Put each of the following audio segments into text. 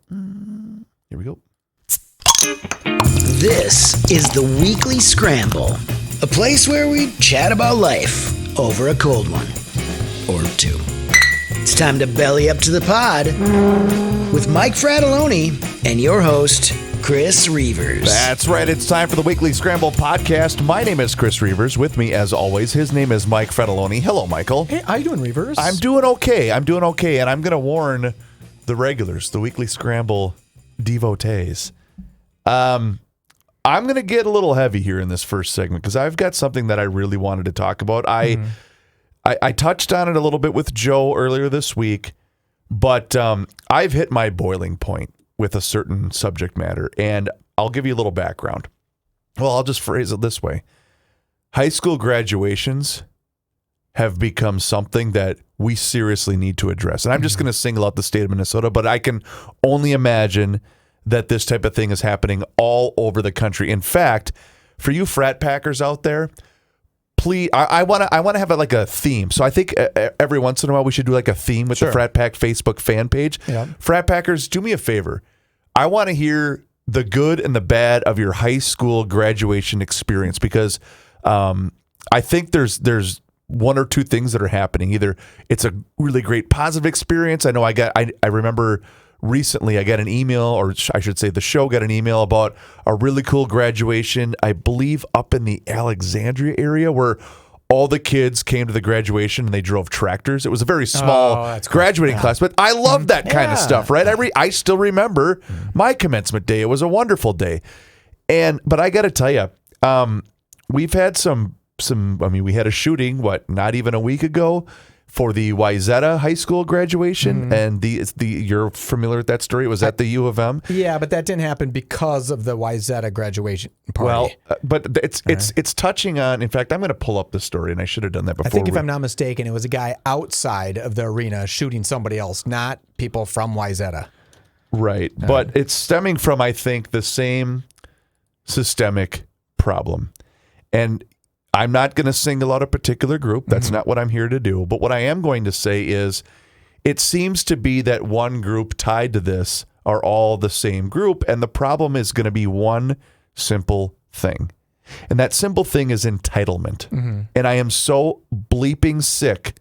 Here we go. This is the Weekly Scramble, a place where we chat about life over a cold one or two. It's time to belly up to the pod with Mike Fratelloni and your host, Chris Reavers. That's right. It's time for the Weekly Scramble podcast. My name is Chris Reavers. With me, as always, his name is Mike Fratelloni. Hello, Michael. Hey, how you doing, Reavers? I'm doing okay. And I'm going to warn the regulars, the Weekly Scramble devotees. I'm going to get a little heavy here in this first segment because I've got something that I really wanted to talk about. I touched on it a little bit with Joe earlier this week, but I've hit my boiling point with a certain subject matter, and I'll give you a little background. Well, I'll just phrase it this way. High school graduations have become something that we seriously need to address. And I'm just going to single out the state of Minnesota, but I can only imagine that this type of thing is happening all over the country. In fact, for you frat packers out there, please, I want to have like a theme. So I think every once in a while we should do like a theme with the Frat Pack Facebook fan page. Yeah. Frat packers, do me a favor. I want to hear the good and the bad of your high school graduation experience because I think there's one or two things that are happening. Either it's a really great positive experience. I know I remember recently I got an email, or I should say the show got an email about a really cool graduation, I believe up in the Alexandria area, where all the kids came to the graduation and they drove tractors. It was a very small graduating class, but I love that kind of stuff, right? I still remember my commencement day. It was a wonderful day. But I got to tell you, we've had we had a shooting, not even a week ago, for the Wayzata High School graduation, and you're familiar with that story? It was at the U of M. Yeah, but that didn't happen because of the Wayzata graduation party. Well, but it's touching on. In fact, I'm going to pull up the story, and I should have done that before. I think if I'm not mistaken, it was a guy outside of the arena shooting somebody else, not people from Wayzata. Right, but it's stemming from, I think, the same systemic problem, and I'm not going to single out a particular group. That's not what I'm here to do. But what I am going to say is it seems to be that one group tied to this are all the same group. And the problem is going to be one simple thing. And that simple thing is entitlement. And I am so bleeping sick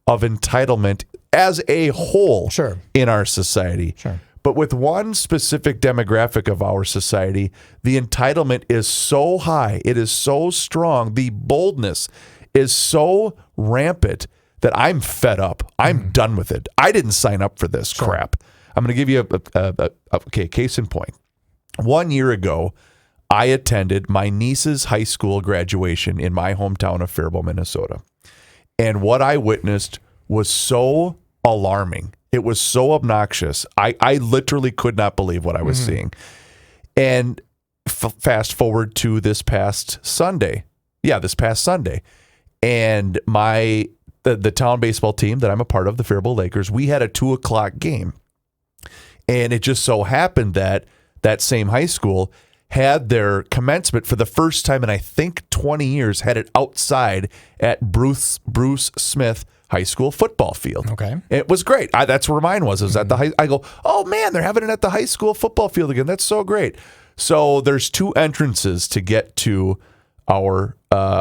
of entitlement as a whole in our society. But with one specific demographic of our society, the entitlement is so high, it is so strong, the boldness is so rampant that I'm fed up. I'm done with it. I didn't sign up for this crap. I'm going to give you a case in point. 1 year ago, I attended my niece's high school graduation in my hometown of Faribault, Minnesota. And what I witnessed was so alarming. It was so obnoxious. I literally could not believe what I was seeing. And fast forward to this past Sunday. Yeah, this past Sunday. And the town baseball team that I'm a part of, the Faribault Lakers, we had a 2:00 game. And it just so happened that same high school had their commencement for the first time in, I think, 20 years, had it outside at Bruce Smith High School football field. Okay. It was great. That's where mine was. It was at the high. I go, oh man, they're having it at the high school football field again. That's so great. So there's two entrances to get to our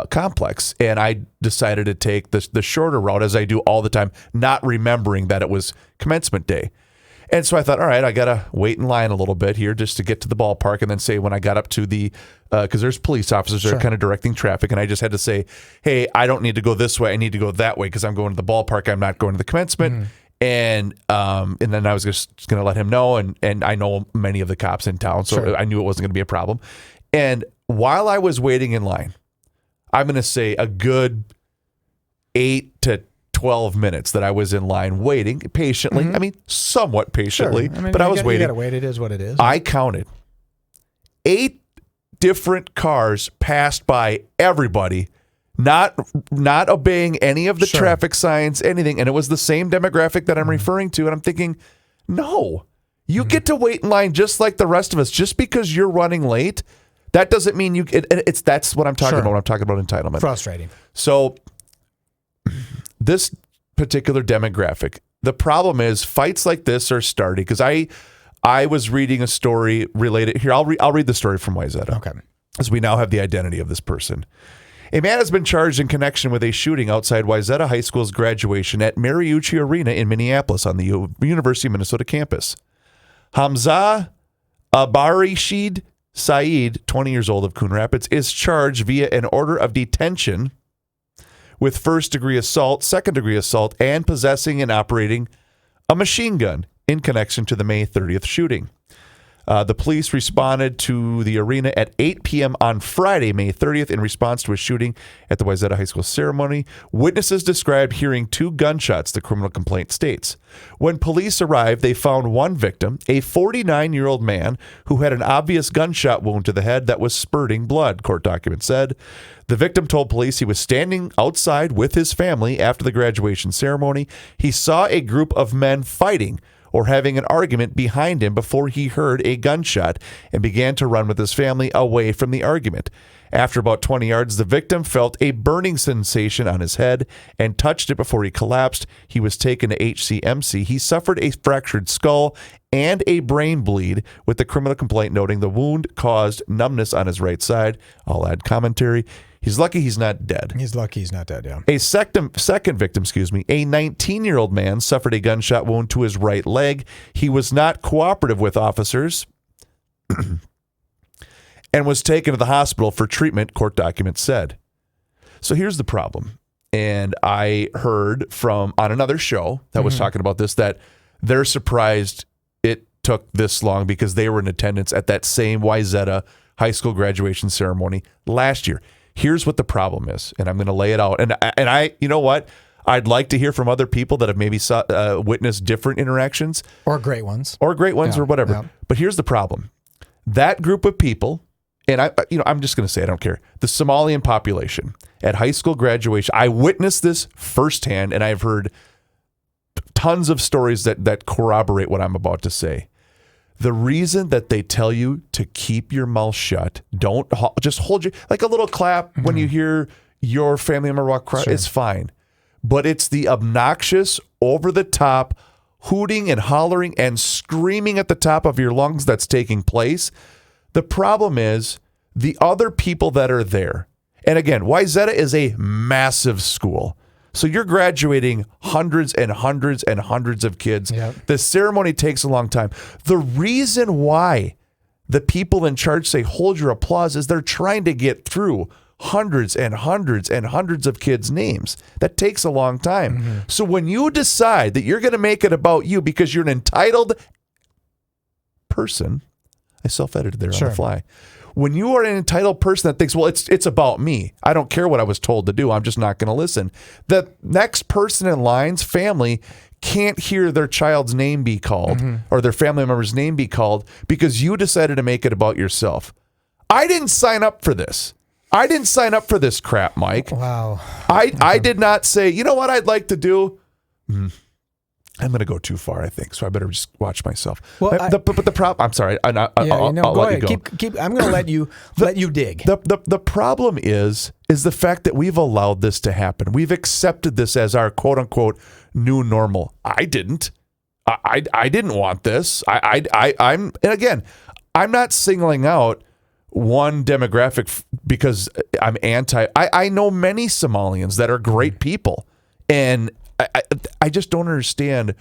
complex, and I decided to take the shorter route, as I do all the time, not remembering that it was commencement day. And so I thought, all right, I got to wait in line a little bit here just to get to the ballpark, and then say when I got up to the, because there's police officers that are kind of directing traffic, and I just had to say, hey, I don't need to go this way. I need to go that way because I'm going to the ballpark. I'm not going to the commencement. And then I was just going to let him know, and I know many of the cops in town, so I knew it wasn't going to be a problem. And while I was waiting in line, I'm going to say a good 8 to 12 minutes that I was in line waiting patiently. I mean, somewhat patiently, but I was waiting. You got to wait. It is what it is. I counted 8 different cars passed by everybody, not obeying any of the traffic signs, anything. And it was the same demographic that I'm referring to. And I'm thinking, no, you get to wait in line just like the rest of us. Just because you're running late, that doesn't mean you. That's what I'm talking about when I'm talking about entitlement. Frustrating. So this particular demographic, the problem is fights like this are starting because I was reading a story related here. I'll read the story from Wayzata. Okay. As we now have the identity of this person. A man has been charged in connection with a shooting outside Wayzata High School's graduation at Mariucci Arena in Minneapolis on the University of Minnesota campus. Hamza Abdirashid Said, 20 years old, of Coon Rapids, is charged via an order of detention with first-degree assault, second-degree assault, and possessing and operating a machine gun in connection to the May 30th shooting. The police responded to the arena at 8 p.m. on Friday, May 30th, in response to a shooting at the Wayzata High School ceremony. Witnesses described hearing 2 gunshots, the criminal complaint states. When police arrived, they found one victim, a 49-year-old man who had an obvious gunshot wound to the head that was spurting blood, court documents said. The victim told police he was standing outside with his family after the graduation ceremony. He saw a group of men fighting or having an argument behind him before he heard a gunshot and began to run with his family away from the argument. After about 20 yards, the victim felt a burning sensation on his head and touched it before he collapsed. He was taken to HCMC. He suffered a fractured skull and a brain bleed, with the criminal complaint noting the wound caused numbness on his right side. I'll add commentary. He's lucky he's not dead. He's lucky he's not dead, yeah. A second victim, a 19-year-old man suffered a gunshot wound to his right leg. He was not cooperative with officers and was taken to the hospital for treatment, court documents said. So here's the problem. And I heard on another show that was talking about this, that they're surprised it took this long because they were in attendance at that same Wayzata High School graduation ceremony last year. Here's what the problem is, and I'm going to lay it out. And I, you know what? I'd like to hear from other people that have maybe witnessed different interactions. Or great ones. Or whatever. Yeah. But here's the problem. That group of people, and I'm just going to say, I don't care. The Somalian population at high school graduation, I witnessed this firsthand, and I've heard tons of stories that corroborate what I'm about to say. The reason that they tell you to keep your mouth shut, don't just hold your, like a little clap when you hear your family member walk across, it's fine. But it's the obnoxious, over-the-top hooting and hollering and screaming at the top of your lungs that's taking place. The problem is the other people that are there. And again, Wayzata is a massive school. So you're graduating hundreds and hundreds and hundreds of kids. Yep. The ceremony takes a long time. The reason why the people in charge say hold your applause is they're trying to get through hundreds and hundreds and hundreds of kids' names. That takes a long time. So when you decide that you're going to make it about you because you're an entitled person, I self-edited there on the fly. When you are an entitled person that thinks, well, it's about me. I don't care what I was told to do. I'm just not going to listen. The next person in line's family can't hear their child's name be called or their family member's name be called because you decided to make it about yourself. I didn't sign up for this. I didn't sign up for this crap, Mike. Wow. I did not say, you know what I'd like to do? I'm going to go too far, I think, so I better just watch myself. Well, but the problem, I'm sorry, I'll let you go. I'm going to let you dig. The problem is the fact that we've allowed this to happen. We've accepted this as our quote unquote new normal. I didn't. I didn't want this. And again, I'm not singling out one demographic because I'm anti. I know many Somalians that are great people, and I just don't understand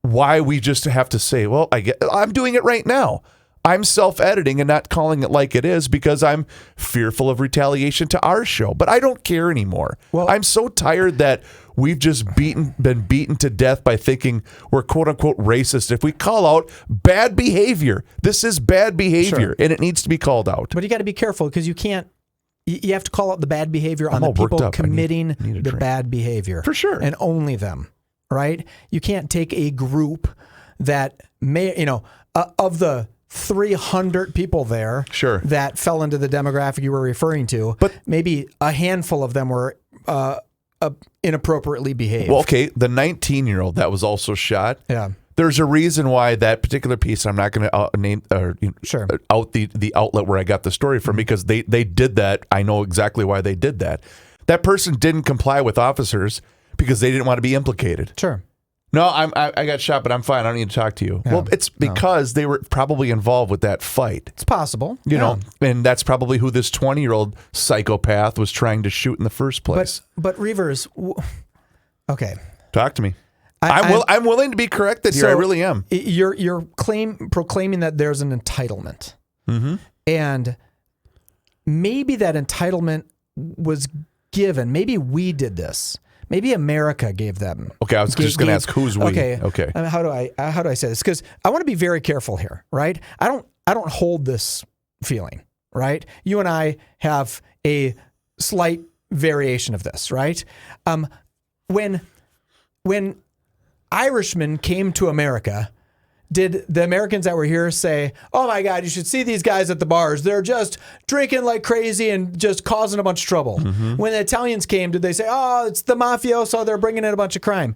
why we just have to say, well, I'm doing it right now. I'm self-editing and not calling it like it is because I'm fearful of retaliation to our show. But I don't care anymore. Well, I'm so tired that we've just been beaten to death by thinking we're quote-unquote racist. If we call out bad behavior, this is bad behavior, and it needs to be called out. But you got to be careful because you can't. You have to call out the bad behavior on the people committing the bad behavior. For sure. And only them, right? You can't take a group that may, of the 300 people there that fell into the demographic you were referring to, but maybe a handful of them were inappropriately behaved. Well, okay, the 19-year-old that was also shot. Yeah. There's a reason why that particular piece, I'm not going to name or out the outlet where I got the story from because they did that. I know exactly why they did that. That person didn't comply with officers because they didn't want to be implicated. Sure. No, I got shot, but I'm fine. I don't need to talk to you. Yeah, well, it's because they were probably involved with that fight. It's possible. You know, and that's probably who this 20-year-old psychopath was trying to shoot in the first place. But Reavers, okay. Talk to me. I'm willing to be corrected here. So I really am. You're proclaiming that there's an entitlement. Mm-hmm. And maybe that entitlement was given. Maybe we did this. Maybe America gave them. Okay, I was just going to ask who's we. Okay. How do I say this? Because I want to be very careful here, right? I don't hold this feeling, right? You and I have a slight variation of this, right? When Irishmen came to America, did the Americans that were here say, "Oh my God, you should see these guys at the bars. They're just drinking like crazy and just causing a bunch of trouble." Mm-hmm. When the Italians came, did they say, "Oh, it's the mafioso, they're bringing in a bunch of crime"?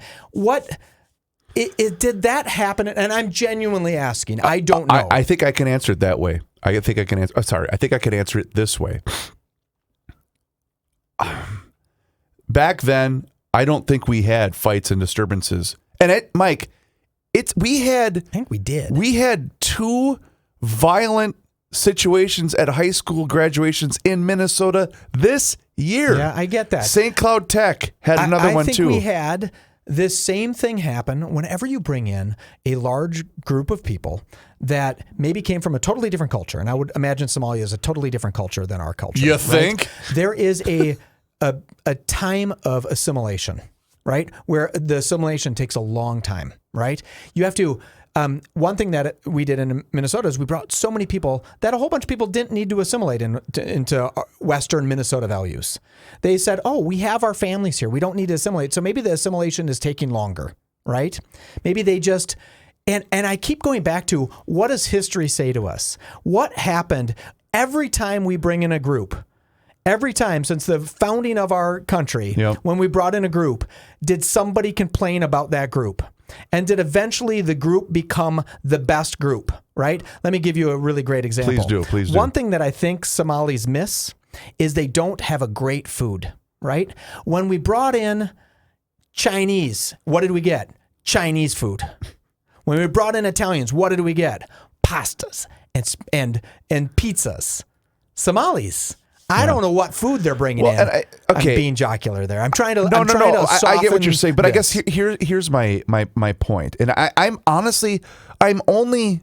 Did that happen? And I'm genuinely asking. I don't know. I think I can answer it that way. I think I can answer it this way. Back then, I don't think we had fights and disturbances. And Mike, I think we did. We had 2 violent situations at high school graduations in Minnesota this year. Yeah, I get that. St. Cloud Tech had another one too. I think we had this same thing happen whenever you bring in a large group of people that maybe came from a totally different culture. And I would imagine Somalia is a totally different culture than our culture. You think? There is a time of assimilation, right? Where the assimilation takes a long time, right? You have to, one thing that we did in Minnesota is we brought so many people that a whole bunch of people didn't need to assimilate into Western Minnesota values. They said, "Oh, we have our families here. We don't need to assimilate." So maybe the assimilation is taking longer, right? Maybe they just, and I keep going back to, what does history say to us? What happened every time we bring in a group? Every time since the founding of our country, when we brought in a group, did somebody complain about that group? And did eventually the group become the best group, right? Let me give you a really great example. Please do. One thing that I think Somalis miss is they don't have a great food, right? When we brought in Chinese, what did we get? Chinese food. When we brought in Italians, what did we get? Pastas and pizzas. Somalis, I don't know what food they're bringing in. Okay. I'm being jocular there. I'm trying to. I get what you're saying, but I guess here's my point. And I'm only,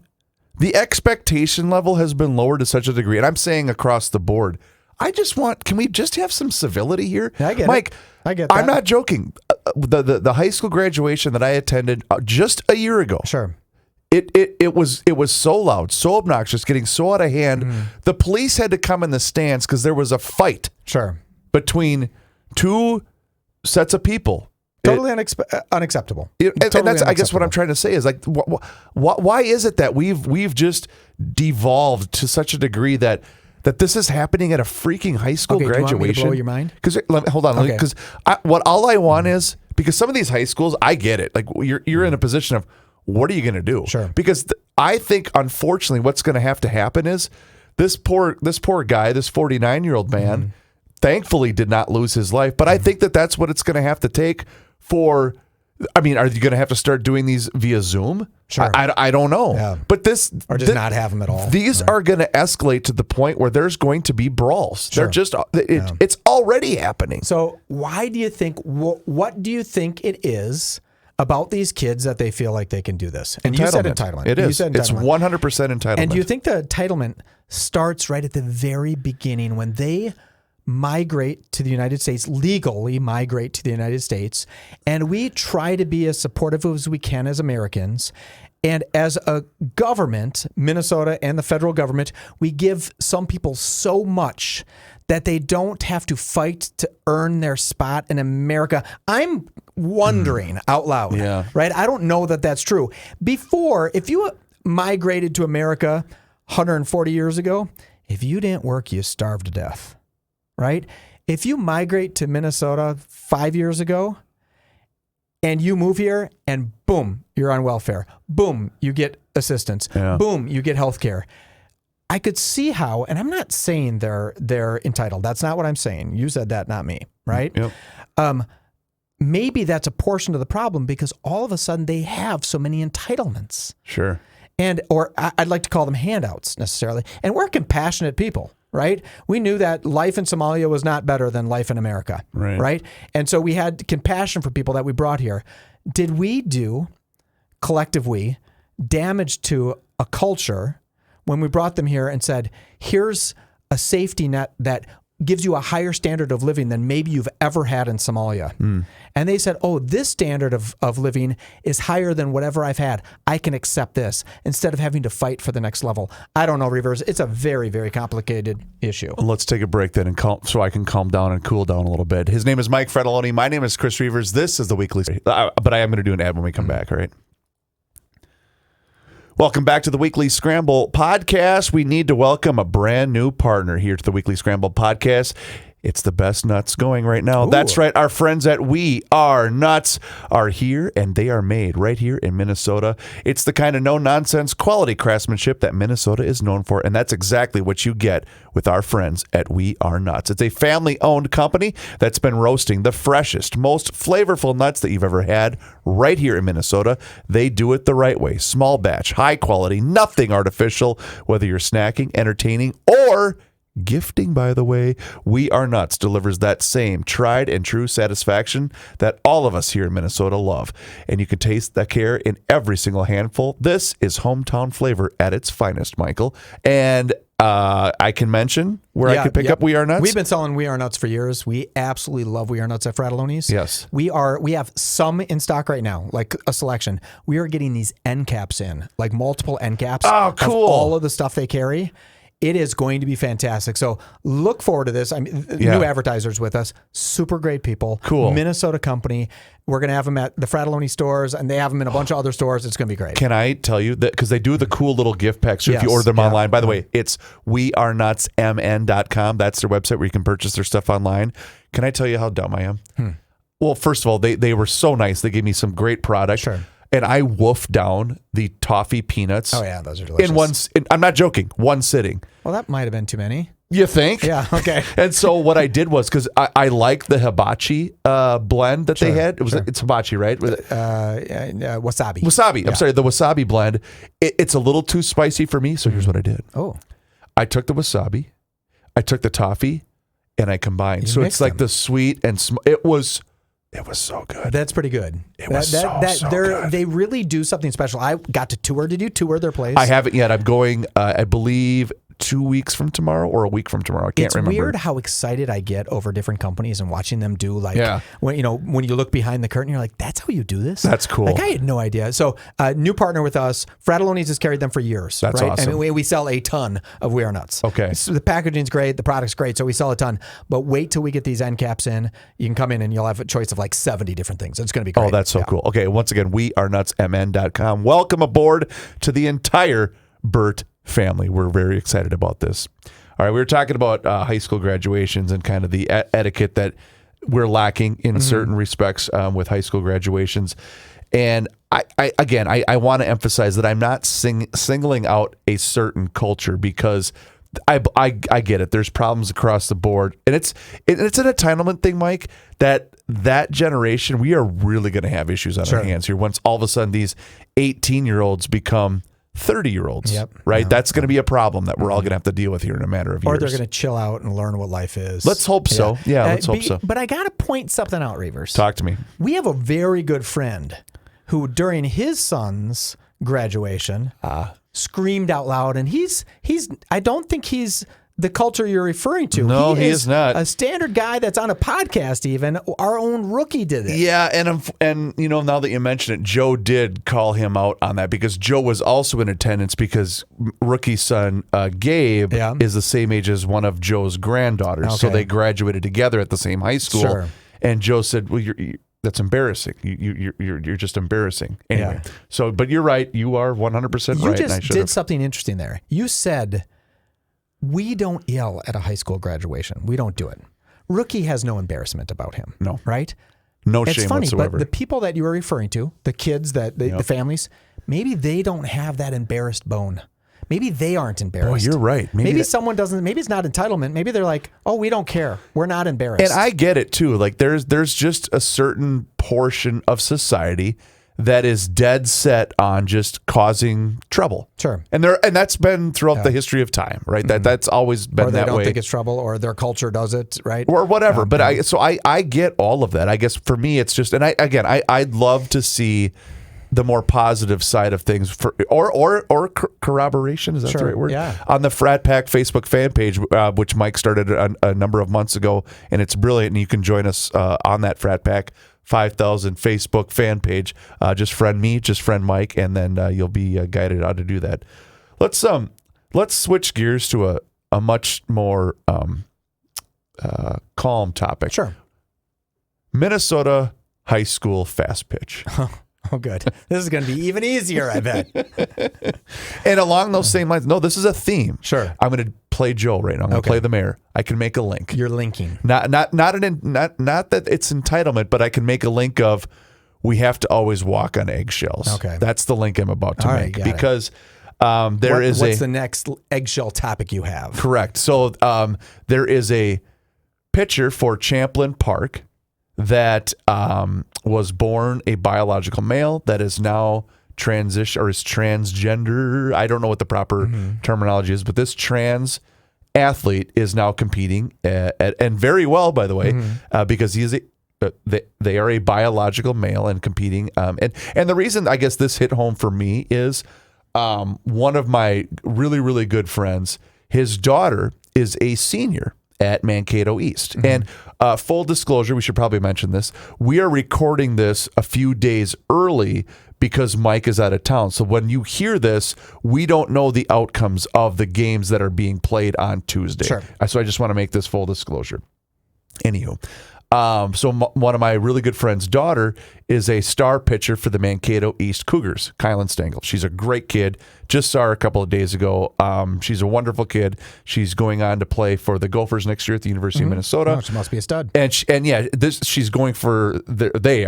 the expectation level has been lowered to such a degree, and I'm saying across the board. Can we just have some civility here? I get Mike, it. I get that. I'm not joking. The high school graduation that I attended just a year ago. Sure. It was so loud, so obnoxious, getting so out of hand. The police had to come in the stands because there was a fight. Sure. Between 2 sets of people. Totally unacceptable. And that's, I guess, what I'm trying to say is, like, why is it that we've just devolved to such a degree that this is happening at a freaking high school graduation? Do you want me to blow your mind? Because hold on, because all I want is, because some of these high schools, I get it. Like, you're in a position of, what are you going to do? Sure. Because I think, unfortunately, what's going to have to happen is this poor guy, this 49-year-old man, thankfully did not lose his life. But I think that's what it's going to have to take for. I mean, are you going to have to start doing these via Zoom? Sure. I don't know. Yeah. But or just not have them at all. These are going to escalate to the point where there's going to be brawls. Sure. They're just it's already happening. So why do you think? What do you think it is about these kids that they feel like they can do this? And you said entitlement. It is. It's 100% entitlement. And do you think the entitlement starts right at the very beginning when they migrate to the United States, legally migrate to the United States, and we try to be as supportive as we can as Americans? And as a government, Minnesota and the federal government, we give some people so much that they don't have to fight to earn their spot in America. I'm wondering out loud, right? I don't know that that's true. Before, if you migrated to America 140 years ago, if you didn't work, you starved to death, right? If you migrate to Minnesota 5 years ago and you move here and boom, you're on welfare. Boom, you get assistance. Yeah. Boom, you get health care. I could see how, and I'm not saying they're entitled. That's not what I'm saying. You said that, not me, right? Yep. maybe that's a portion of the problem because all of a sudden they have so many entitlements. Sure. Or I'd like to call them handouts necessarily. And we're compassionate people, right? We knew that life in Somalia was not better than life in America, right? And so we had compassion for people that we brought here. Did we do, collective we, damage to a culture when we brought them here and said, here's a safety net that gives you a higher standard of living than maybe you've ever had in Somalia. And they said, oh, this standard of living is higher than whatever I've had. I can accept this instead of having to fight for the next level. I don't know, Reavers. It's a very, very complicated issue. Let's take a break then so I can calm down and cool down a little bit. His name is Mike Fredoloni. My name is Chris Reavers. This is the Weekly. But I am going to do an ad when we come back, all right? Welcome back to the Weekly Scramble podcast. We need to welcome a brand new partner here to the Weekly Scramble podcast. It's the best nuts going right now. Ooh. That's right. Our friends at We Are Nuts are here, and they are made right here in Minnesota. It's the kind of no-nonsense quality craftsmanship that Minnesota is known for, and that's exactly what you get with our friends at We Are Nuts. It's a family-owned company that's been roasting the freshest, most flavorful nuts that you've ever had right here in Minnesota. They do it the right way. Small batch, high quality, nothing artificial, whether you're snacking, entertaining, or gifting, by the way. We Are Nuts delivers that same tried and true satisfaction that all of us here in Minnesota love. And you can taste the care in every single handful. This is hometown flavor at its finest, Michael. And I can mention where I can pick up We Are Nuts. We've been selling We Are Nuts for years. We absolutely love We Are Nuts at Fratelloni's. Yes. We have some in stock right now, like a selection. We are getting these end caps in, like multiple end caps. Oh, cool. Of all of the stuff they carry. It is going to be fantastic. So look forward to this. New advertisers with us. Super great people. Cool. Minnesota company. We're going to have them at the Fratelloni stores, and they have them in a bunch of other stores. It's going to be great. Can I tell you that? Because they do the cool little gift packs. So if you order them online, by the way, it's wearenutsmn.com. That's their website where you can purchase their stuff online. Can I tell you how dumb I am? Well, first of all, they were so nice. They gave me some great product. Sure. And I wolfed down the toffee peanuts. Oh, yeah, those are delicious. I'm not joking, one sitting. Well, that might have been too many. You think? Yeah, okay. And so what I did was, because I like the hibachi blend that they had. It's hibachi, right? Wasabi. Wasabi. I'm sorry, the wasabi blend. It's a little too spicy for me, so here's what I did. Oh. I took the wasabi, I took the toffee, and I combined. So it's like the sweet and it was so good. That's pretty good. It was so good. They really do something special. I got to tour. Did you tour their place? I haven't yet. I'm going, I believe, 2 weeks from tomorrow or a week from tomorrow. I can't remember. It's weird how excited I get over different companies and watching them do when you look behind the curtain, you're like, that's how you do this? That's cool. Like I had no idea. So new partner with us, Fratelloni's has carried them for years. That's right? awesome. I mean, we sell a ton of We Are Nuts. Okay. So the packaging's great. The product's great. So we sell a ton. But wait till we get these end caps in. You can come in and you'll have a choice of like 70 different things. It's going to be great. Oh, that's so cool. Okay. Once again, wearenutsmn.com. Welcome aboard to the entire Burt family. We're very excited about this. All right, we were talking about high school graduations and kind of the etiquette that we're lacking in certain respects with high school graduations. And I want to emphasize that I'm not singling out a certain culture because I get it. There's problems across the board, and it's an entitlement thing, Mike. That generation, we are really going to have issues on our hands here once all of a sudden these 18-year-olds become 30-year-olds, right? Yeah. That's going to be a problem that we're all going to have to deal with here in a matter of years. Or they're going to chill out and learn what life is. Let's hope so. Yeah, let's hope so. But I got to point something out, Reavers. Talk to me. We have a very good friend who, during his son's graduation, screamed out loud, and he's. I don't think he's the culture you're referring to. No, he is not. A standard guy that's on a podcast even. Our own rookie did it. Yeah, and now that you mention it, Joe did call him out on that because Joe was also in attendance because rookie's son, Gabe, is the same age as one of Joe's granddaughters. Okay. So they graduated together at the same high school. Sure. And Joe said, well, that's embarrassing. You're just embarrassing. Anyway, so, but you're right. You are 100% right. You just did something interesting there. You said, we don't yell at a high school graduation. We don't do it. Rookie has no embarrassment about him. No. Right? No shame whatsoever. It's funny, but the people that you were referring to, the kids, the families, maybe they don't have that embarrassed bone. maybe they aren't embarrassed. Boy, you're right. Maybe someone doesn't. Maybe it's not entitlement. Maybe they're like, oh, we don't care. We're not embarrassed. And I get it too. Like there's just a certain portion of society that is dead set on just causing trouble. Sure. And that's been throughout the history of time, right? That's always been that way. Or they don't think it's trouble, or their culture does it, right? Or whatever. But I get all of that. I guess for me, it's just, and I'd love to see the more positive side of things or corroboration. Is that the right word? Yeah. On the Frat Pack Facebook fan page, which Mike started a number of months ago, and it's brilliant. And you can join us on that Frat Pack 5,000 Facebook fan page. Just friend me, just friend Mike, and then you'll be guided how to do that. Let's switch gears to a much more calm topic. Sure. Minnesota high school fast pitch. Oh, good. This is going to be even easier, I bet. And along those same lines, no, this is a theme. Sure. I'm going to play Joe right now. I'm going to play the mayor. I can make a link. You're linking. Not that it's entitlement, but I can make a link of we have to always walk on eggshells. Okay. That's the link I'm about to make because what's the next eggshell topic you have? Correct. So there is a pitcher for Champlain Park that was born a biological male that is now transgender. I don't know what the proper terminology is, but this trans athlete is now competing and very well, by the way, because they are a biological male and competing. And the reason I guess this hit home for me is one of my really, really good friends, his daughter is a senior at Mankato East. And full disclosure, we should probably mention this. We are recording this a few days early because Mike is out of town. So when you hear this, we don't know the outcomes of the games that are being played on Tuesday. Sure. So I just want to make this full disclosure. Anywho. So one of my really good friends' daughter is a star pitcher for the Mankato East Cougars, Kylan Stengel. She's a great kid. Just saw her a couple of days ago. She's a wonderful kid. She's going on to play for the Gophers next year at the University of Minnesota. Oh, she must be a stud. She's going for they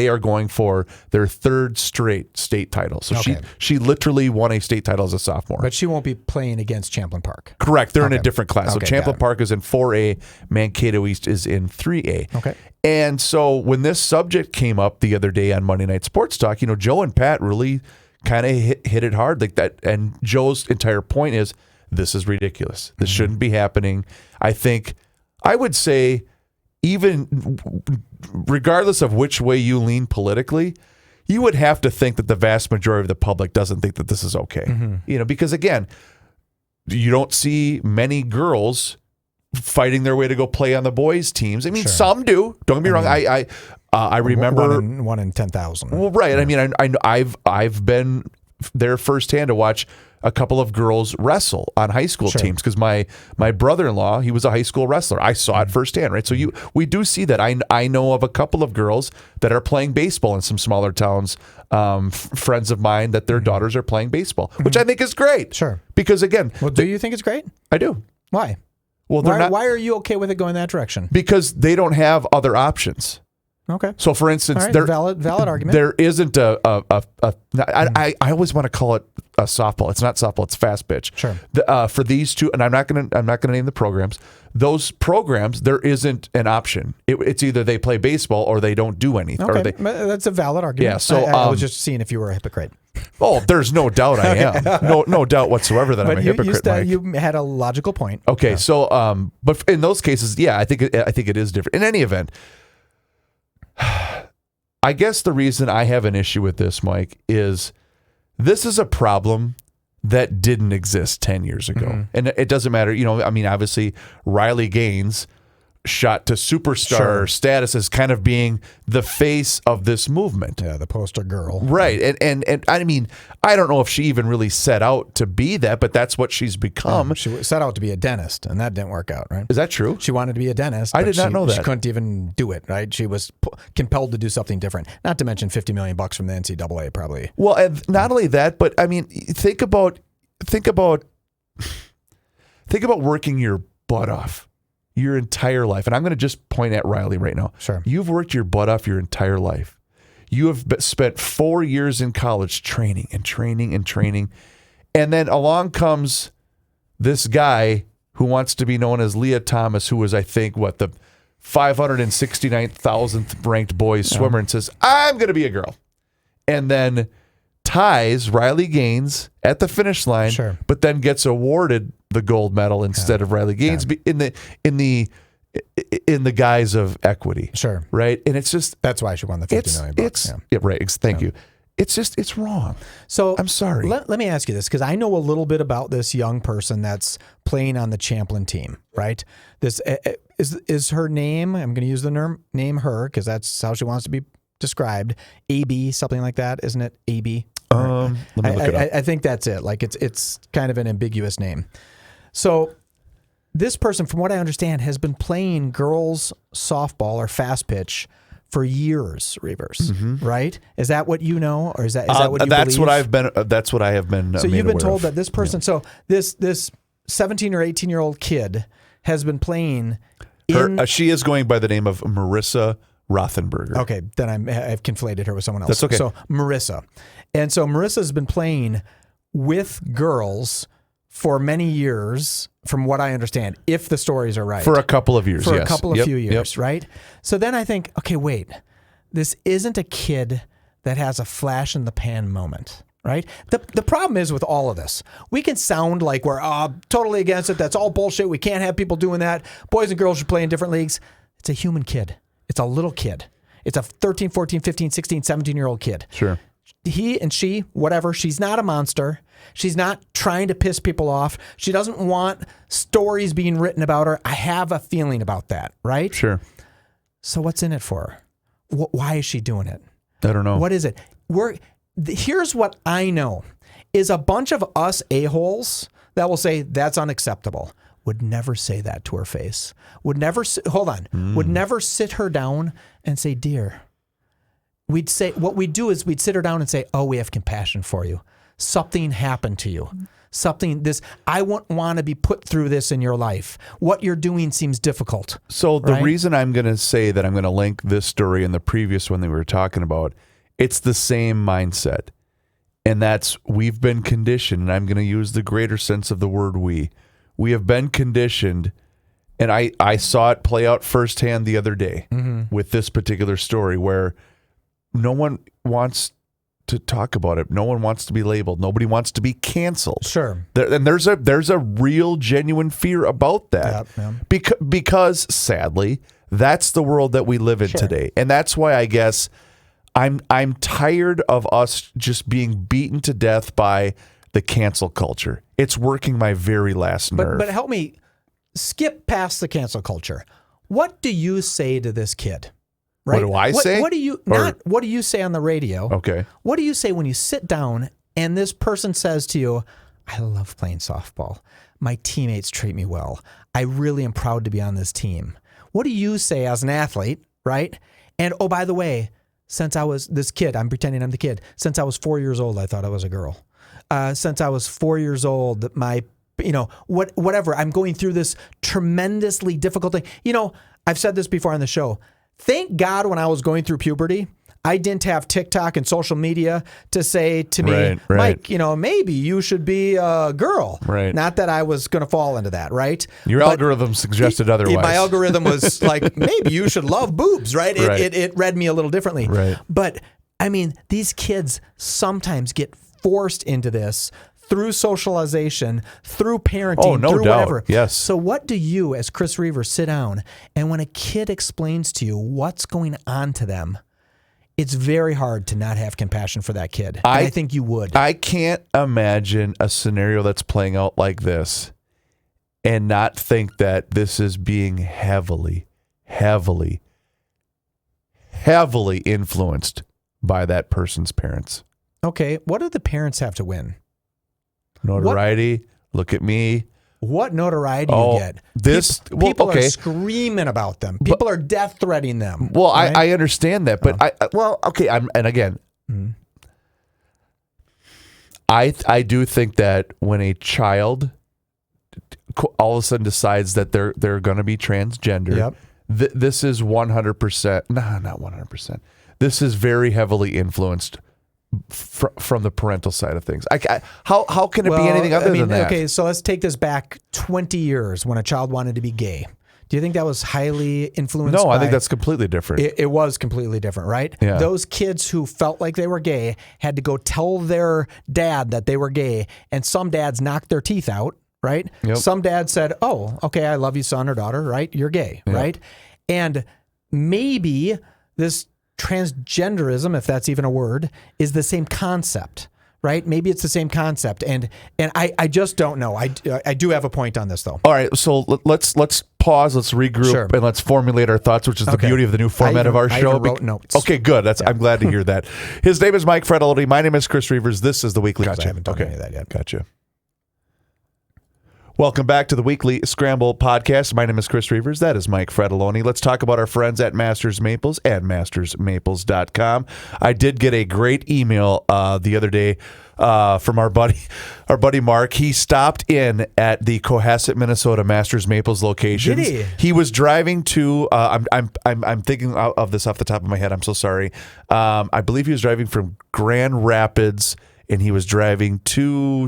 are going for their third straight state title. So she literally won a state title as a sophomore. But she won't be playing against Champlain Park. Correct. They're in a different class. So Champlain Park is in 4A, Mankato East is in 3A. Okay. And so when this subject came up the other day on Monday Night Sports Talk, Joe and Pat really kind of hit it hard like that. And Joe's entire point is, this is ridiculous. This shouldn't be happening. I would say, even regardless of which way you lean politically, you would have to think that the vast majority of the public doesn't think that this is okay. Because again, you don't see many girls fighting their way to go play on the boys' teams. I mean, some do. Don't get me wrong. I remember one in 10,000. Well, right. Yeah. I mean, I've been there firsthand to watch a couple of girls wrestle on high school teams because my brother-in-law, he was a high school wrestler. I saw it firsthand. Right. So we do see that. I know of a couple of girls that are playing baseball in some smaller towns. Friends of mine that their daughters are playing baseball, which I think is great. Sure. Because again, do you think it's great? I do. Why? Well, why are you okay with it going that direction? Because they don't have other options. Okay. So, for instance, valid argument. There isn't I always want to call it a softball. It's not softball. It's fast pitch. Sure. For these two, and I'm not gonna name the programs. Those programs, there isn't an option. It's either they play baseball or they don't do anything. Okay. That's a valid argument. Yeah. So I was just seeing if you were a hypocrite. Oh, there's no doubt I am. No doubt whatsoever that I'm a hypocrite. Mike. You had a logical point. Okay. Yeah. So, but in those cases, yeah, I think it is different. In any event, I guess the reason I have an issue with this, Mike, is this is a problem that didn't exist 10 years ago. And it doesn't matter. Obviously, Riley Gaines shot to superstar status as kind of being the face of this movement. Yeah, the poster girl. Right. And I mean, I don't know if she even really set out to be that, but that's what she's become. She set out to be a dentist, and that didn't work out, right? Is that true? She wanted to be a dentist. I did not know that. She couldn't even do it, right? She was compelled to do something different. Not to mention $50 million from the NCAA, probably. Well, and not only that, but I mean, think about working your butt off your entire life. And I'm going to just point at Riley right now. Sure. You've worked your butt off your entire life. You have spent 4 years in college training. And then along comes this guy who wants to be known as Leah Thomas, who was, I think, the 569,000th ranked boys swimmer, and says, I'm going to be a girl. And then ties Riley Gaines at the finish line, but then gets awarded the gold medal instead of Riley Gaines in the guise of equity. Right? And it's just... That's why she won the $50 million. Right. Thank you. It's wrong. So I'm sorry. Let me ask you this, because I know a little bit about this young person that's playing on the Champlin team, right? This is her name. I'm going to use the name her because that's how she wants to be described. AB, something like that, isn't it? AB. Let me look it up. I think that's it. Like it's kind of an ambiguous name. So this person, from what I understand, has been playing girls softball or fast pitch for years, Reavers, right? Is that what you know, or is that what you that's believe? That's what I have been. So you've been told that this person, so this 17 or 18-year-old kid has been playing. She is going by the name of Marissa Rothenberger. Okay, then I've conflated her with someone else. That's okay. So Marissa, and so Marissa's been playing with girls for many years, from what I understand, if the stories are right. For a couple of years, For a couple of few years, right? So then I think, okay, wait, this isn't a kid that has a flash in the pan moment, right? The problem is with all of this, we can sound like we're totally against it. That's all bullshit. We can't have people doing that. Boys and girls should play in different leagues. It's a human kid. It's a little kid. It's a 13, 14, 15, 16, 17-year-old kid. Sure. He and she, whatever, she's not a monster. She's not trying to piss people off. She doesn't want stories being written about her. I have a feeling about that, right? Sure. So what's in it for her? Why is she doing it? I don't know. What is it? Here's what I know is a bunch of us a-holes that will say that's unacceptable. Would never say that to her face. Would never sit her down and say, dear. We'd say, what we'd do is we'd sit her down and say, oh, we have compassion for you. Something happened to you. I wouldn't want to be put through this in your life. What you're doing seems difficult. So the reason I'm going to say that I'm going to link this story and the previous one that we were talking about, it's the same mindset. And that's, we've been conditioned, and I'm going to use the greater sense of the word we. We have been conditioned, and I saw it play out firsthand the other day with this particular story where no one wants to talk about it. No one wants to be labeled. Nobody wants to be canceled. Sure. And there's a real, genuine fear about that. Because sadly, that's the world that we live in today. And that's why I guess I'm tired of us just being beaten to death by the cancel culture. It's working my very last nerve. But help me skip past the cancel culture. What do you say to this kid? Right? What do I say? What do you say on the radio? Okay. What do you say when you sit down and this person says to you, I love playing softball. My teammates treat me well. I really am proud to be on this team. What do you say as an athlete, right? And oh, by the way, since I was this kid, I'm pretending I'm the kid. Since I was 4 years old, I thought I was a girl. Since I was 4 years old, whatever, I'm going through this tremendously difficult thing. I've said this before on the show. Thank God when I was going through puberty, I didn't have TikTok and social media to say to me, Mike, maybe you should be a girl. Right. Not that I was going to fall into that, right? Your algorithm suggested otherwise. My algorithm was like, maybe you should love boobs, right? It read me a little differently. Right. But, I mean, these kids sometimes get forced into this through socialization, through parenting, through whatever. Yes. So what do you, as Chris Reaver, sit down and when a kid explains to you what's going on to them, it's very hard to not have compassion for that kid. And I think you would. I can't imagine a scenario that's playing out like this and not think that this is being heavily influenced by that person's parents. Okay, what do the parents have to win? Notoriety. Look at me. What notoriety you get? People are screaming about them. People are death threatening them. Well, right? I understand that, but I do think that when a child all of a sudden decides that they're going to be transgender, this is 100%. Nah, not 100%. This is very heavily influenced from the parental side of things. How can it be anything other than that? Okay, so let's take this back 20 years when a child wanted to be gay. Do you think that was highly influenced? No, I think that's completely different. It was completely different, right? Yeah. Those kids who felt like they were gay had to go tell their dad that they were gay, and some dads knocked their teeth out, right? Yep. Some dads said, oh, okay, I love you, son or daughter, right? You're gay, Yep. right? And maybe this transgenderism, if that's even a word, is the same concept, right? Maybe it's the same concept, and I just don't know. I do have a point on this though. All right, so let's pause, let's regroup, Sure. and let's formulate our thoughts, which is the Okay. beauty of the new format of our I show. even wrote notes. Okay, good. I'm glad to hear that. His name is Mike Fredoloni. My name is Chris Reavers. This is the Weekly. I haven't done any of that yet. Gotcha. Welcome back to the Weekly Scramble podcast. My name is Chris Reavers. That is Mike Fredoloni. Let's talk about our friends at Masters Maples at mastersmaples.com. I did get a great email the other day from our buddy Mark. He stopped in at the Cohasset, Minnesota Masters Maples locations. Did he? He was driving to. I'm thinking of this off the top of my head. I'm so sorry. I believe he was driving from Grand Rapids. And he was driving to,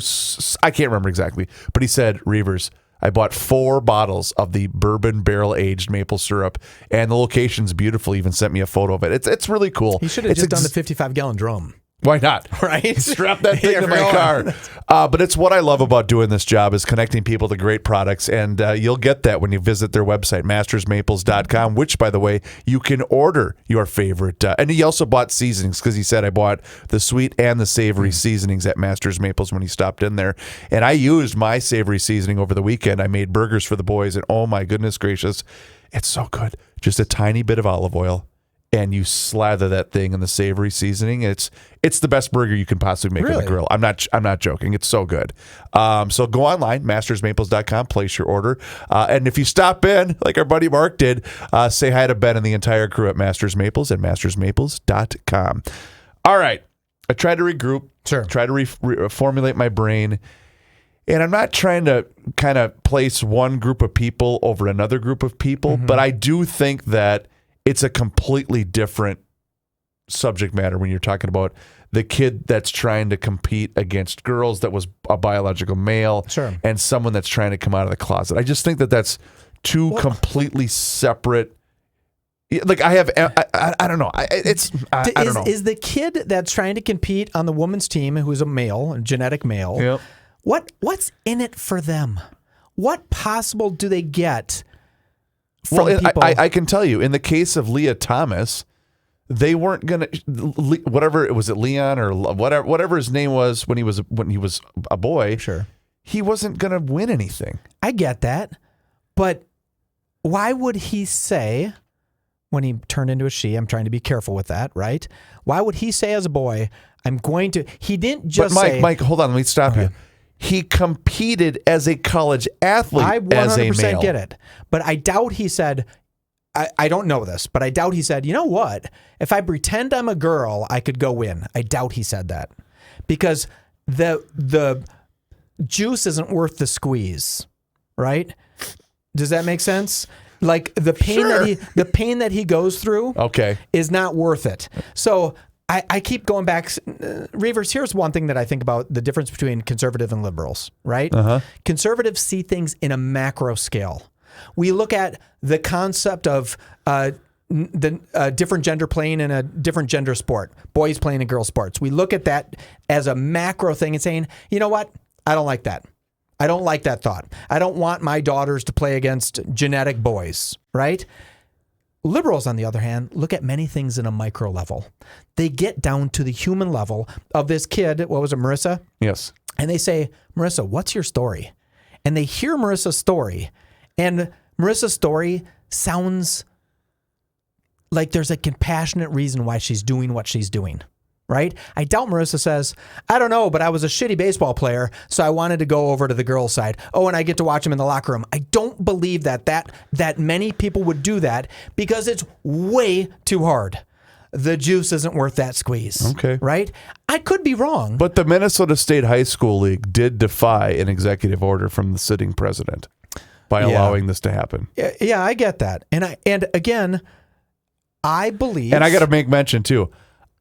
I can't remember exactly, but he said, Reavers, I bought 4 bottles of the bourbon barrel-aged maple syrup, and the location's beautiful. He even sent me a photo of it. It's really cool. He should have just done the 55-gallon drum. Why not? Right? Strap that thing Yeah, to my really. car. But it's what I love about doing this job is connecting people to great products. And you'll get that when you visit their website, mastersmaples.com, which, by the way, you can order your favorite. And he also bought seasonings because he said I bought the sweet and the savory seasonings at Masters Maples when he stopped in there. And I used my savory seasoning over the weekend. I made burgers for the boys. And oh, my goodness gracious, it's so good. Just a tiny bit of olive oil. And you slather that thing in the savory seasoning. It's the best burger you can possibly make on the grill. I'm not joking. It's so good. So go online, mastersmaples.com, place your order. And if you stop in, like our buddy Mark did, say hi to Ben and the entire crew at Masters Maples at mastersmaples.com. All right. I tried to regroup. Sure. Try to reformulate my brain. And I'm not trying to kind of place one group of people over another group of people, but I do think that it's a completely different subject matter when you're talking about the kid that's trying to compete against girls that was a biological male, Sure. and someone that's trying to come out of the closet. I just think that that's two completely separate. Like I don't know. I don't know. Is the kid that's trying to compete on the women's team, who's a male, a genetic male, Yep. what's in it for them? What possible do they get? Well, I can tell you, in the case of Leah Thomas, they weren't gonna whatever it was, Leon or whatever his name was when he was a boy. Sure, he wasn't gonna win anything. I get that, but why would he say when he turned into a she? I'm trying to be careful with that, right? Why would he say as a boy, "I'm going to"? He didn't just say. Mike, hold on, let me stop you. He competed as a college athlete I 100% as a male. get it. But I doubt he said, I don't know this, but I doubt he said, you know what? If I pretend I'm a girl, I could go win. I doubt he said that. Because the juice isn't worth the squeeze, right? Does that make sense? Like the pain that he goes through is not worth it. So I keep going back. Reavers, here's one thing that I think about the difference between conservative and liberals, right? Conservatives see things in a macro scale. We look at the concept of the different gender playing in a different gender sport, boys playing in girls sports. We look at that as a macro thing and saying, you know what? I don't like that. I don't like that thought. I don't want my daughters to play against genetic boys, right? Liberals, on the other hand, look at many things in a micro level. They get down to the human level of this kid. What was it, Marissa? Yes. And they say, Marissa, what's your story? And they hear Marissa's story. And Marissa's story sounds like there's a compassionate reason why she's doing what she's doing, right? I doubt Marissa says, I don't know, but I was a shitty baseball player, so I wanted to go over to the girls' side. Oh, and I get to watch them in the locker room. I don't believe that many people would do that because it's way too hard. The juice isn't worth that squeeze. Okay. Right? I could be wrong. But the Minnesota State High School League did defy an executive order from the sitting president by allowing this to happen. Yeah, I get that. And again, I believe. And I got to make mention too.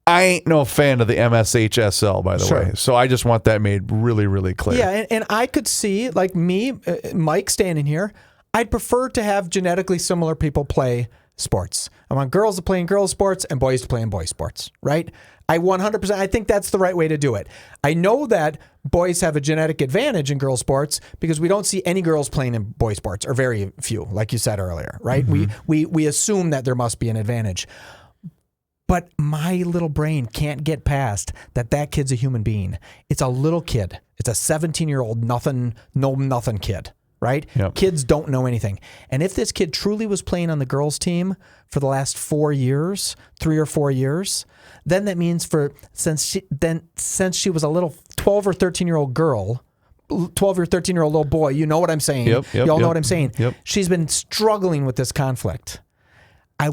I ain't no fan of the MSHSL, by the way. So I just want that made really, really clear. Yeah, and I could see, like me, Mike standing here, I'd prefer to have genetically similar people play sports. I want girls to play in girls' sports and boys to play in boys' sports, right? I 100%, I think that's the right way to do it. I know that boys have a genetic advantage in girls' sports because we don't see any girls playing in boys' sports, or very few, like you said earlier, right? We assume that there must be an advantage. But my little brain can't get past that kid's a human being. It's a little kid. It's a 17-year-old nothing kid, right? Yep. Kids don't know anything. And if this kid truly was playing on the girls' team for the last 4 years, 3 or 4 years, then that means since she was a little 12 or 13-year-old girl, 12 or 13-year-old little boy, you know what I'm saying? Y'all know what I'm saying? Yep. She's been struggling with this conflict. I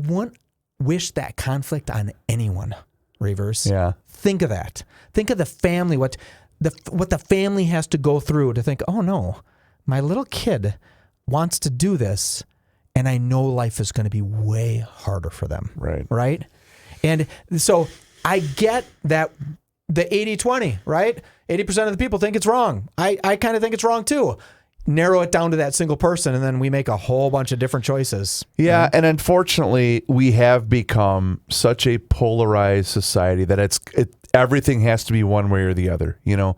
wish that conflict on anyone, Reavers. Yeah. Think of that. Think of the family, what the family has to go through to think, oh no, my little kid wants to do this, and I know life is going to be way harder for them. Right. Right? And so I get that the 80-20, right? 80% of the people think it's wrong. I kind of think it's wrong too. Narrow it down to that single person, and then we make a whole bunch of different choices. Yeah, and unfortunately, we have become such a polarized society that everything has to be one way or the other. You know,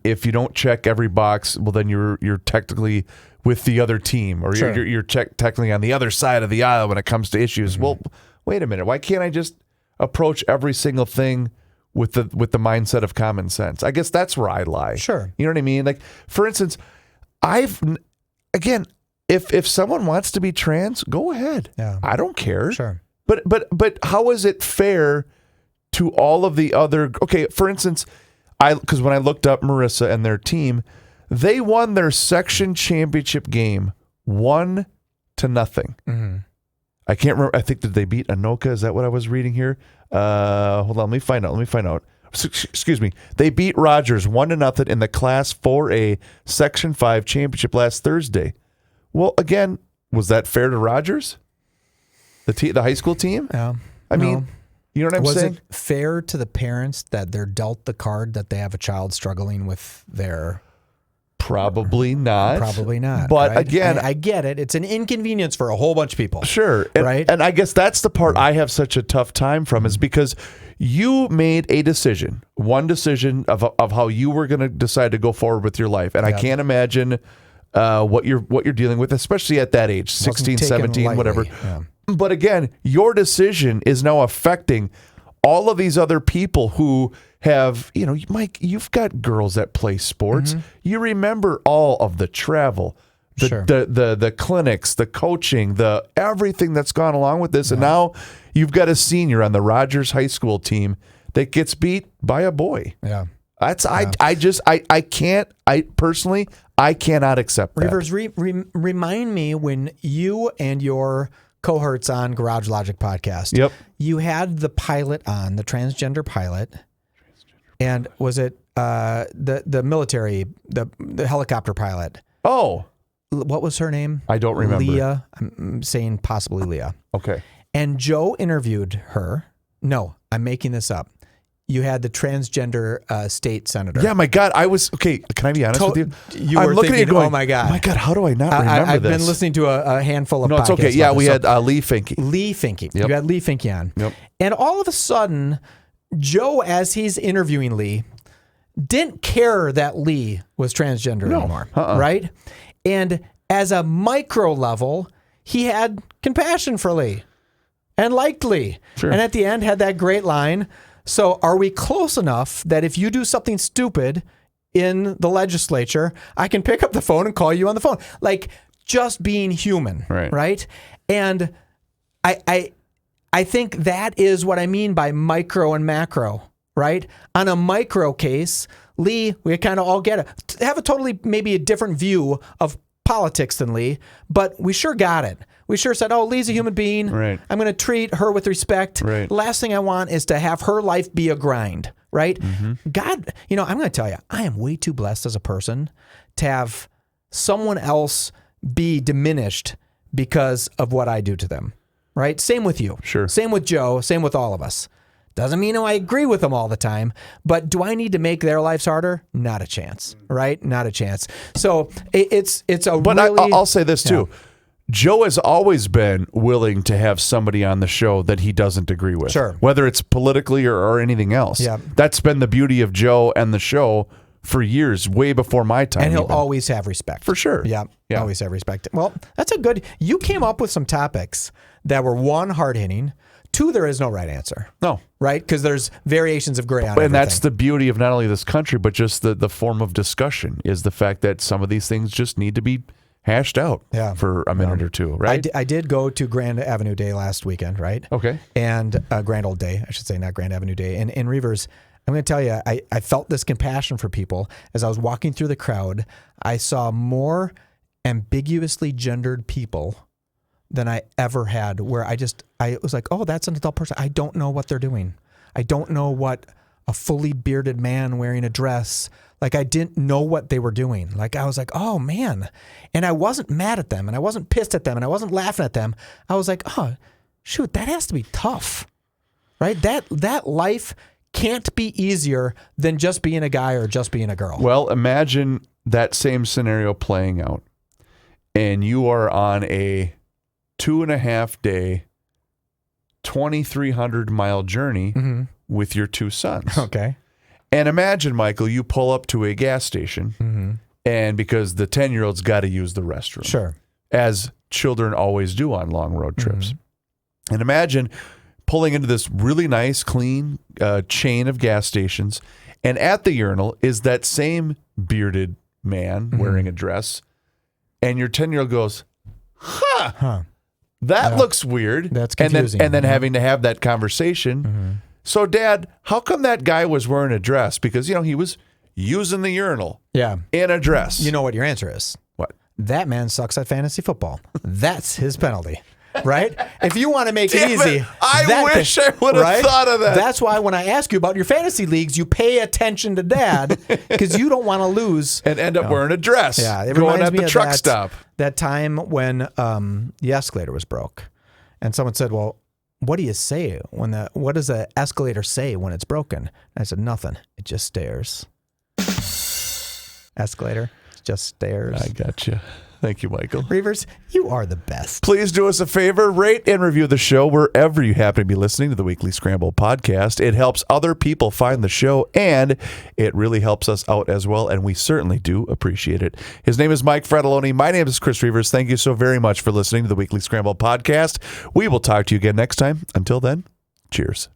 if you don't check every box, well, then you're technically with the other team, or you're technically on the other side of the aisle when it comes to issues. Well, wait a minute, why can't I just approach every single thing with the mindset of common sense? I guess that's where I lie. Sure, you know what I mean. Like, for instance, if someone wants to be trans, go ahead. Yeah. I don't care. Sure. But how is it fair to all of the other? Okay, for instance, because when I looked up Marissa and their team, they won their section championship game 1-0. Mm-hmm. I can't remember. I think did they beat Anoka? Is that what I was reading here? Hold on. Let me find out. Excuse me. They beat Rogers 1-0 in the Class 4A Section 5 championship last Thursday. Well, again, was that fair to Rogers? The high school team? Yeah. I mean, you know what I'm saying? Was it fair to the parents that they're dealt the card that they have a child struggling with their... Probably not. Probably not. But right? again, I get it. It's an inconvenience for a whole bunch of people. Sure. Right. And I guess that's the part I have such a tough time from, is because you made a decision, one decision of how you were going to decide to go forward with your life. And I can't imagine what you're dealing with, especially at that age, 16, 17, lightly. Whatever. Yeah. But again, your decision is now affecting all of these other people who have, you know, Mike, you've got girls that play sports. Mm-hmm. You remember all of the travel, the clinics, the coaching, the everything that's gone along with this. Yeah. And now you've got a senior on the Rogers High School team that gets beat by a boy. Yeah. That's I cannot accept that. Rivers, remind me when you and your cohorts on Garage Logic podcast. Yep. You had the pilot on, the transgender pilot. And was it the military, the helicopter pilot? Oh. What was her name? I don't remember. Leah. I'm saying possibly Leah. Okay. And Joe interviewed her. No, I'm making this up. You had the transgender state senator. Yeah, my God. Okay, can I be honest with you? I'm looking at you going, oh my God. My God, how do I not remember I've this? been listening to a handful of podcasts. No, it's okay. Yeah, we had Lee Finke. Lee Finke. Yep. You had Lee Finke on. Yep. And all of a sudden, Joe, as he's interviewing Lee, didn't care that Lee was transgender anymore, right? And as a micro level, he had compassion for Lee and liked Lee. Sure. And at the end had that great line, so are we close enough that if you do something stupid in the legislature, I can pick up the phone and call you on the phone? Like, just being human, right? And I think that is what I mean by micro and macro, right? On a micro case, Lee, we kind of all get it. Have a totally, maybe a different view of politics than Lee, but we sure got it. We sure said, oh, Lee's a human being. Right. I'm going to treat her with respect. Right. Last thing I want is to have her life be a grind, right? Mm-hmm. God, I'm going to tell you, I am way too blessed as a person to have someone else be diminished because of what I do to them. Right? Same with you. Sure. Same with Joe. Same with all of us. Doesn't mean I agree with them all the time, but do I need to make their lives harder? Not a chance, right? Not a chance. So it's a but really... I'll say this too. Joe has always been willing to have somebody on the show that he doesn't agree with. Sure. Whether it's politically or anything else. Yeah. That's been the beauty of Joe and the show for years, way before my time. And he'll even. always have respect. For sure. Yeah, always have respect. Well, that's a good... You came up with some topics that were, one, hard-hitting. Two, there is no right answer. No. Right? Because there's variations of gray on everything. And that's the beauty of not only this country, but just the form of discussion is the fact that some of these things just need to be hashed out for a minute or two, right? I did go to Grand Avenue Day last weekend, right? Okay. And Grand Old Day, I should say, not Grand Avenue Day. And in Reavers, I'm going to tell you, I felt this compassion for people. As I was walking through the crowd, I saw more ambiguously gendered people than I ever had, where I was like, oh, that's an adult person. I don't know what they're doing. I don't know what a fully bearded man wearing a dress, like I didn't know what they were doing. Like I was like, oh man. And I wasn't mad at them and I wasn't pissed at them and I wasn't laughing at them. I was like, oh, shoot, that has to be tough, right? That life can't be easier than just being a guy or just being a girl. Well, imagine that same scenario playing out and you are on a 2.5 day, 2,300 mile journey with your two sons. Okay. And imagine, Michael, you pull up to a gas station and because the 10-year-old's got to use the restroom. Sure. As children always do on long road trips. And imagine pulling into this really nice, clean chain of gas stations. And at the urinal is that same bearded man wearing a dress. And your 10-year-old goes, that looks weird. That's confusing. And then having to have that conversation. So, Dad, how come that guy was wearing a dress? Because, he was using the urinal in a dress. You know what your answer is? What? That man sucks at fantasy football. That's his penalty. Right? If you want to make it easy. I wish I would have thought of that. That's why when I ask you about your fantasy leagues, you pay attention to Dad because you don't want to lose. And end up wearing a dress. Yeah. It going reminds at me the of truck stop. That time when the escalator was broke. And someone said, well, what do you say what does the escalator say when it's broken? And I said, nothing. It just stares. Escalator, it just stares. I gotcha. Thank you, Michael. Reavers, you are the best. Please do us a favor, rate and review the show wherever you happen to be listening to the Weekly Scramble podcast. It helps other people find the show, and it really helps us out as well, and we certainly do appreciate it. His name is Mike Fratelloni. My name is Chris Reavers. Thank you so very much for listening to the Weekly Scramble podcast. We will talk to you again next time. Until then, cheers.